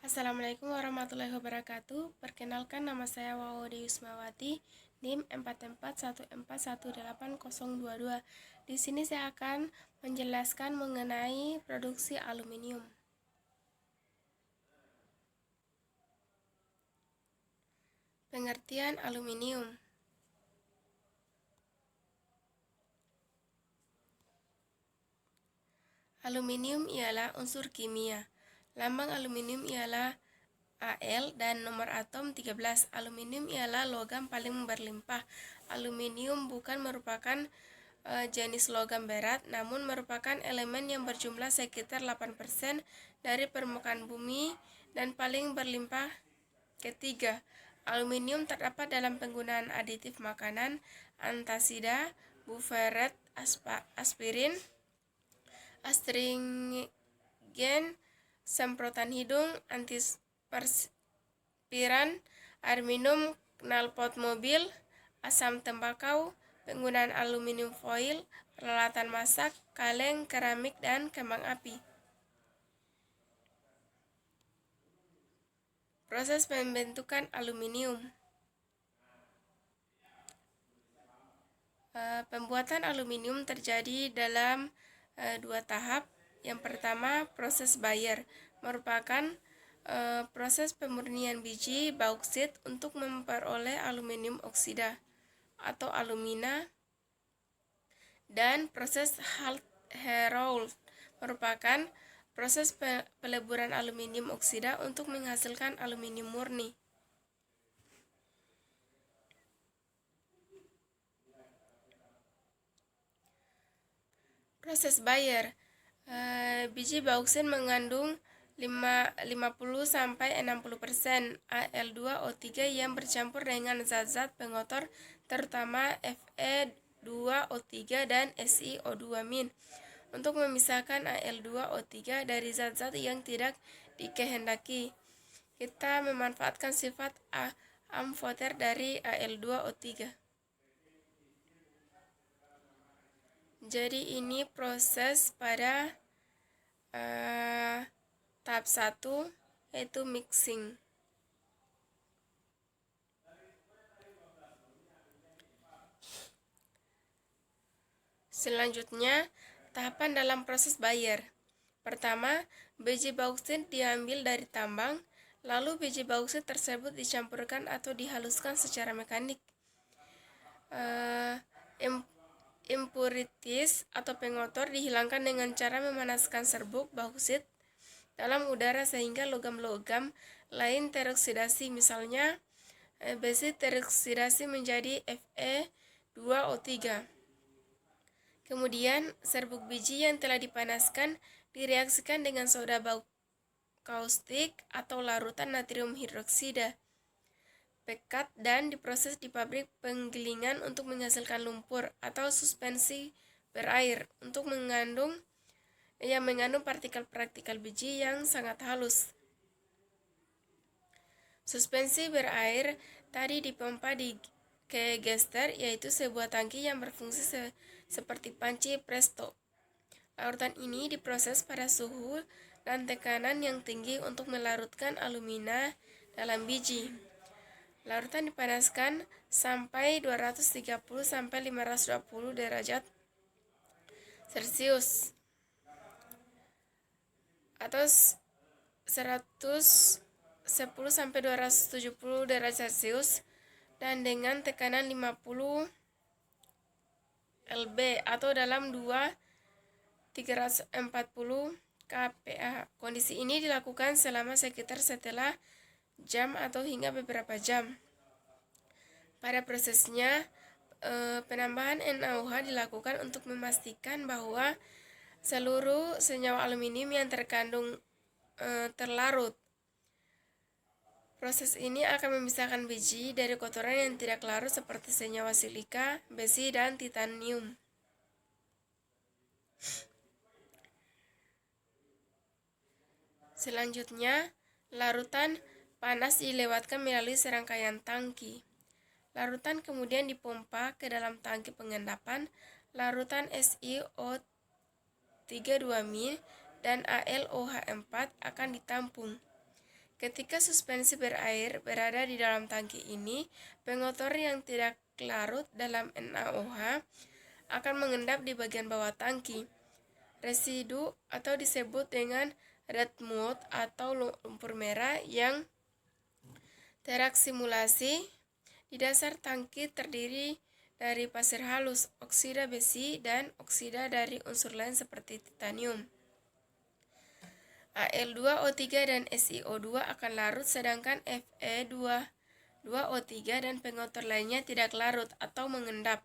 Assalamualaikum warahmatullahi wabarakatuh. Perkenalkan, nama saya Wawode Yusmawati, NIM 441418022. Di sini saya akan menjelaskan mengenai produksi aluminium. Pengertian aluminium. Aluminium ialah unsur kimia. Lambang aluminium ialah Al dan nomor atom 13. Aluminium ialah logam paling berlimpah. Aluminium bukan merupakan jenis logam berat, namun merupakan elemen yang berjumlah sekitar 8% dari permukaan bumi dan paling berlimpah. Ketiga, aluminium terdapat dalam penggunaan aditif makanan, antasida, buferet, aspirin, astringen, semprotan hidung, antiperspiran, air minum, knalpot mobil, asam tembakau, penggunaan aluminium foil, peralatan masak, kaleng, keramik, dan kembang api. Proses pembentukan aluminium. Pembuatan aluminium terjadi dalam dua tahap. Yang pertama, proses Bayer merupakan proses pemurnian biji bauksit untuk memperoleh aluminium oksida atau alumina, dan proses Hall-Héroult merupakan proses peleburan aluminium oksida untuk menghasilkan aluminium murni. Proses Bayer, biji bauksit mengandung 50-60% Al2O3 yang bercampur dengan zat-zat pengotor terutama Fe2O3 dan SiO2- untuk memisahkan Al2O3 dari zat-zat yang tidak dikehendaki. Kita memanfaatkan sifat amfoter dari Al2O3. Jadi ini proses pada tahap 1, yaitu mixing. Selanjutnya, tahapan dalam proses Bayer. Pertama, biji bauksit diambil dari tambang, lalu biji bauksit tersebut dicampurkan atau dihaluskan secara mekanik. Impurities atau pengotor dihilangkan dengan cara memanaskan serbuk bauksit dalam udara sehingga logam-logam lain teroksidasi, misalnya besi teroksidasi menjadi Fe2O3. Kemudian serbuk biji yang telah dipanaskan direaksikan dengan soda kaustik atau larutan natrium hidroksida pekat dan diproses di pabrik penggilingan untuk menghasilkan lumpur atau suspensi berair untuk mengandung partikel-partikel biji yang sangat halus. Suspensi berair tadi dipompa ke gester, yaitu sebuah tangki yang berfungsi seperti panci presto. Larutan ini diproses pada suhu dan tekanan yang tinggi untuk melarutkan alumina dalam biji. Larutan dipanaskan sampai 230-520 derajat Celcius atau 110-270 derajat Celcius dan dengan tekanan 50 lb atau dalam 340 kPa. Kondisi ini dilakukan selama sekitar setelah jam atau hingga beberapa jam. Pada prosesnya, penambahan NaOH dilakukan untuk memastikan bahwa seluruh senyawa aluminium yang terkandung terlarut. Proses ini akan memisahkan biji dari kotoran yang tidak larut seperti senyawa silika, besi, dan titanium. Selanjutnya, larutan panas dilewatkan melalui serangkaian tangki. Larutan kemudian dipompa ke dalam tangki pengendapan. Larutan SiO32- dan AlOH4 akan ditampung. Ketika suspensi berair berada di dalam tangki ini, pengotor yang tidak larut dalam NaOH akan mengendap di bagian bawah tangki. Residu atau disebut dengan red mud atau lumpur merah yang teraksimulasi di dasar tangki terdiri dari pasir halus, oksida besi, dan oksida dari unsur lain seperti titanium. Al2O3 dan SiO2 akan larut, sedangkan Fe2O3 dan pengotor lainnya tidak larut atau mengendap.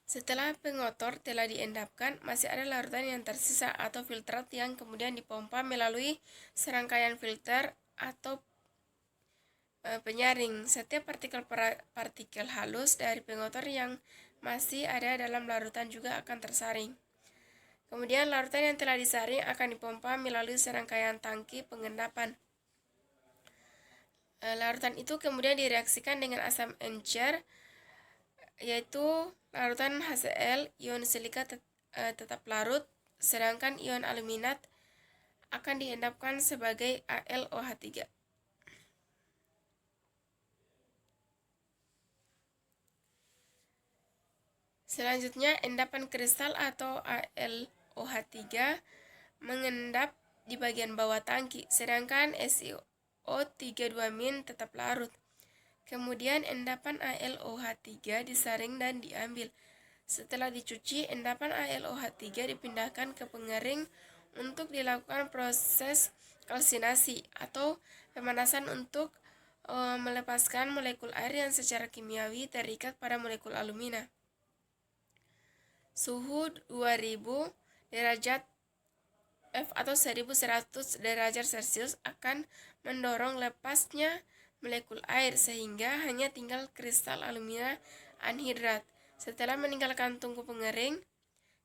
Setelah pengotor telah diendapkan, masih ada larutan yang tersisa atau filtrat yang kemudian dipompa melalui serangkaian filter atau penyaring. Setiap partikel halus dari pengotor yang masih ada dalam larutan juga akan tersaring. Kemudian larutan yang telah disaring akan dipompa melalui serangkaian tangki pengendapan. Larutan itu kemudian direaksikan dengan asam encer, yaitu larutan HCl, ion silika tetap larut, sedangkan ion aluminat akan diendapkan sebagai AlOH3. Selanjutnya, endapan kristal atau AlOH3 mengendap di bagian bawah tangki, sedangkan SiO32- tetap larut. Kemudian endapan AlOH3 disaring dan diambil. Setelah dicuci, endapan AlOH3 dipindahkan ke pengering untuk dilakukan proses kalsinasi atau pemanasan untuk melepaskan molekul air yang secara kimiawi terikat pada molekul alumina. Suhu 2000 derajat F atau 1100 derajat Celcius akan mendorong lepasnya molekul air sehingga hanya tinggal kristal alumina anhidrat. Setelah meninggalkan tungku pengering,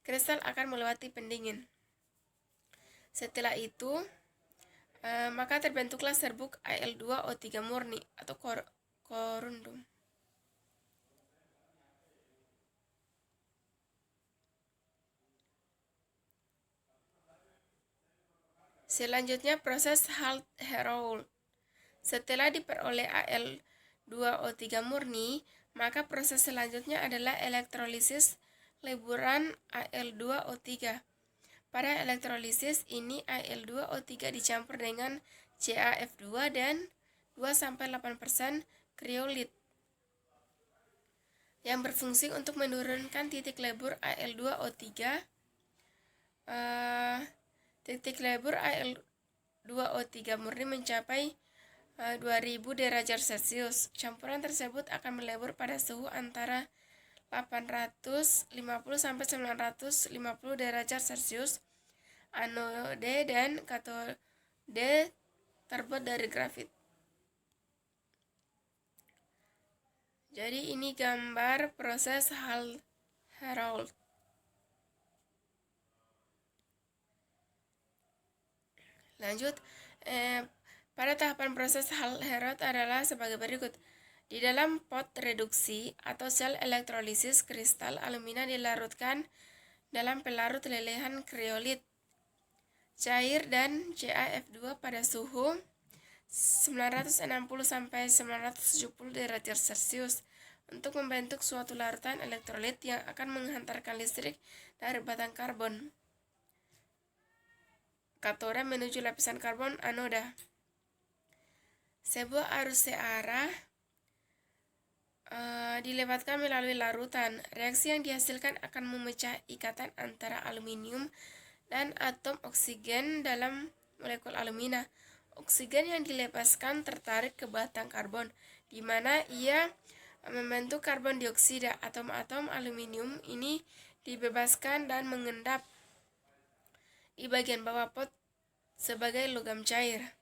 kristal akan melewati pendingin. Setelah itu, maka terbentuklah serbuk Al2O3 murni atau korundum. Selanjutnya proses Hall-Héroult. Setelah diperoleh Al2O3 murni, maka proses selanjutnya adalah elektrolisis leburan Al2O3. Pada elektrolisis ini Al2O3 dicampur dengan CaF2 dan 2-8% kriolit yang berfungsi untuk menurunkan titik lebur Al2O3. Titik lebur Al2O3 murni mencapai 2000 derajat Celcius. Campuran tersebut akan melebur pada suhu antara 850 sampai 950 derajat Celcius. Anode dan katode terbuat dari grafit. Jadi ini gambar proses Hall-Héroult. Lanjut, pada tahapan proses Hall-Héroult adalah sebagai berikut. Di dalam pot reduksi atau sel elektrolisis, kristal alumina dilarutkan dalam pelarut lelehan kriolit cair dan CaF2 pada suhu 960 sampai 970 derajat Celcius untuk membentuk suatu larutan elektrolit yang akan menghantarkan listrik dari batang karbon katoda menuju lapisan karbon anoda. Sebuah arus searah dilewatkan melalui larutan. Reaksi yang dihasilkan akan memecah ikatan antara aluminium dan atom oksigen dalam molekul alumina. Oksigen yang dilepaskan tertarik ke batang karbon, di mana ia membentuk karbon dioksida. Atom-atom aluminium ini dibebaskan dan mengendap di bagian bawah pot sebagai logam cair.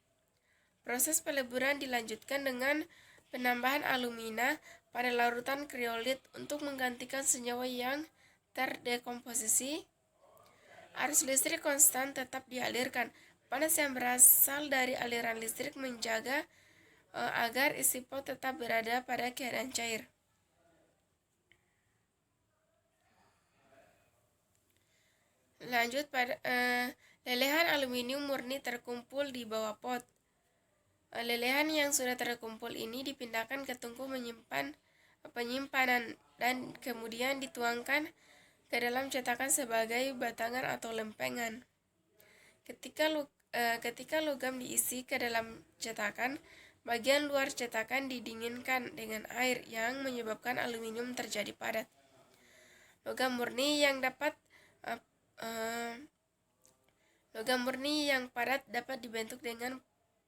Proses peleburan dilanjutkan dengan penambahan alumina pada larutan kriolit untuk menggantikan senyawa yang terdekomposisi. Arus listrik konstan tetap dialirkan. Panas yang berasal dari aliran listrik menjaga agar isi pot tetap berada pada keadaan cair. Lelehan aluminium murni terkumpul di bawah pot. Lelehan yang sudah terkumpul ini dipindahkan ke tungku penyimpanan dan kemudian dituangkan ke dalam cetakan sebagai batangan atau lempengan. Ketika logam diisi ke dalam cetakan, bagian luar cetakan didinginkan dengan air yang menyebabkan aluminium terjadi padat. Logam murni yang padat dapat dibentuk dengan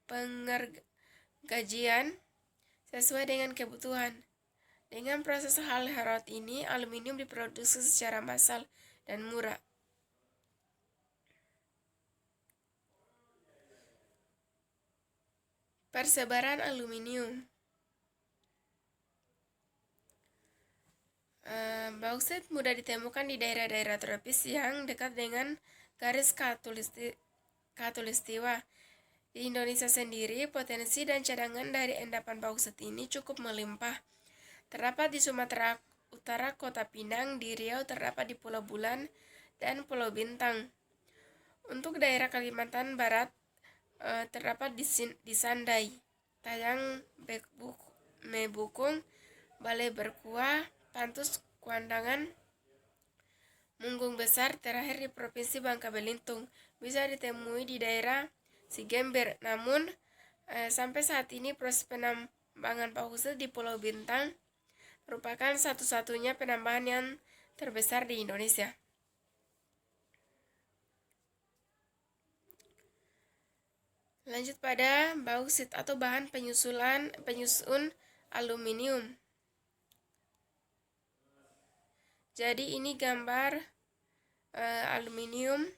pengergajian sesuai dengan kebutuhan. Dengan proses Hall-Héroult ini, aluminium diproduksi secara massal dan murah. Persebaran aluminium. Bauksit mudah ditemukan di daerah-daerah tropis yang dekat dengan garis khatulistiwa. Di Indonesia sendiri, potensi dan cadangan dari endapan bauksit ini cukup melimpah. Terdapat di Sumatera Utara, Kota Pinang, di Riau terdapat di Pulau Bulan dan Pulau Bintang. Untuk daerah Kalimantan Barat terdapat di Sandai, Tayang, Mebukung, Balai Berkuah, Tantus, Kuandangan, Munggung Besar, terakhir di Provinsi Bangka Belitung. Bisa ditemui di daerah Sigember. Namun, sampai saat ini proses penambangan bauksit di Pulau Bintang merupakan satu-satunya penambangan yang terbesar di Indonesia. Lanjut pada bauksit atau bahan penyusun aluminium. Jadi ini gambar aluminium.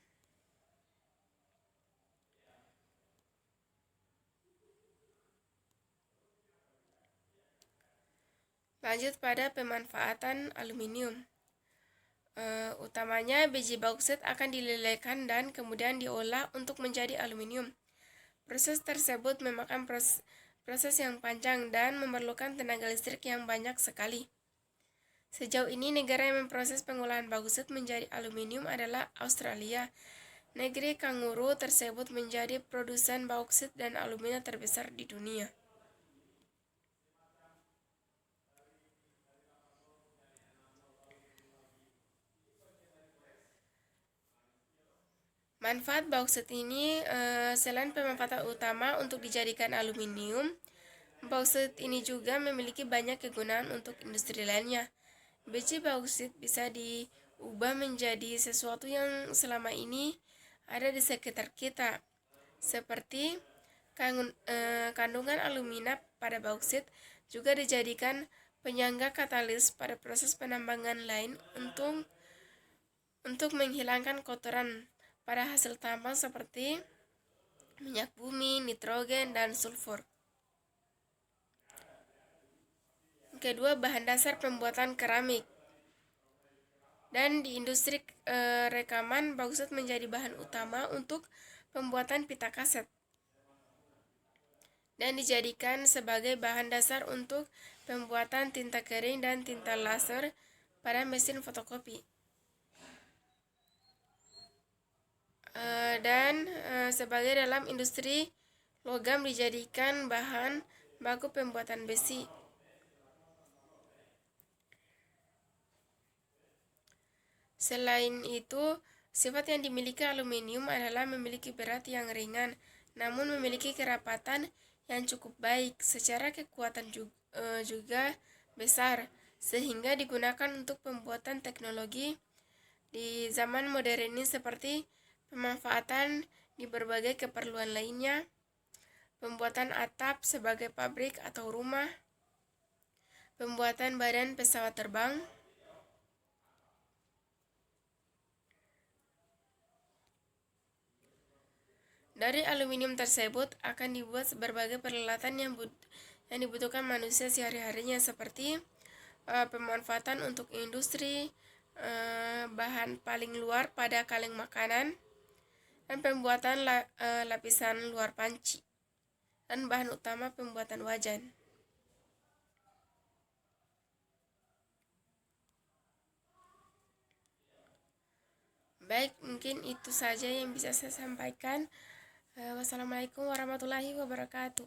Lanjut pada pemanfaatan aluminium. Utamanya biji bauksit akan dilelehkan dan kemudian diolah untuk menjadi aluminium. Proses tersebut memakan proses yang panjang dan memerlukan tenaga listrik yang banyak sekali. Sejauh ini negara yang memproses pengolahan bauksit menjadi aluminium adalah Australia. Negeri kanguru tersebut menjadi produsen bauksit dan aluminium terbesar di dunia. Manfaat bauksit ini selain pemanfaatan utama untuk dijadikan aluminium, bauksit ini juga memiliki banyak kegunaan untuk industri lainnya. Biji bauksit bisa diubah menjadi sesuatu yang selama ini ada di sekitar kita, seperti kandungan alumina pada bauksit juga dijadikan penyangga katalis pada proses penambangan lain untuk menghilangkan kotoran pada hasil tambang seperti minyak bumi, nitrogen, dan sulfur. Kedua, bahan dasar pembuatan keramik. Dan di industri rekaman, bauksit menjadi bahan utama untuk pembuatan pita kaset dan dijadikan sebagai bahan dasar untuk pembuatan tinta kering dan tinta laser pada mesin fotokopi. Dan sebagai dalam industri logam dijadikan bahan baku pembuatan besi. Selain itu, sifat yang dimiliki aluminium adalah memiliki berat yang ringan, namun memiliki kerapatan yang cukup baik. Secara kekuatan juga besar, sehingga digunakan untuk pembuatan teknologi di zaman modern ini seperti pemanfaatan di berbagai keperluan lainnya, pembuatan atap sebagai pabrik atau rumah, pembuatan badan pesawat terbang. Dari aluminium tersebut akan dibuat berbagai peralatan yang dibutuhkan manusia sehari-harinya seperti pemanfaatan untuk industri, bahan paling luar pada kaleng makanan, dan pembuatan lapisan luar panci, dan bahan utama pembuatan wajan. Baik, mungkin itu saja yang bisa saya sampaikan. Wassalamualaikum warahmatullahi wabarakatuh.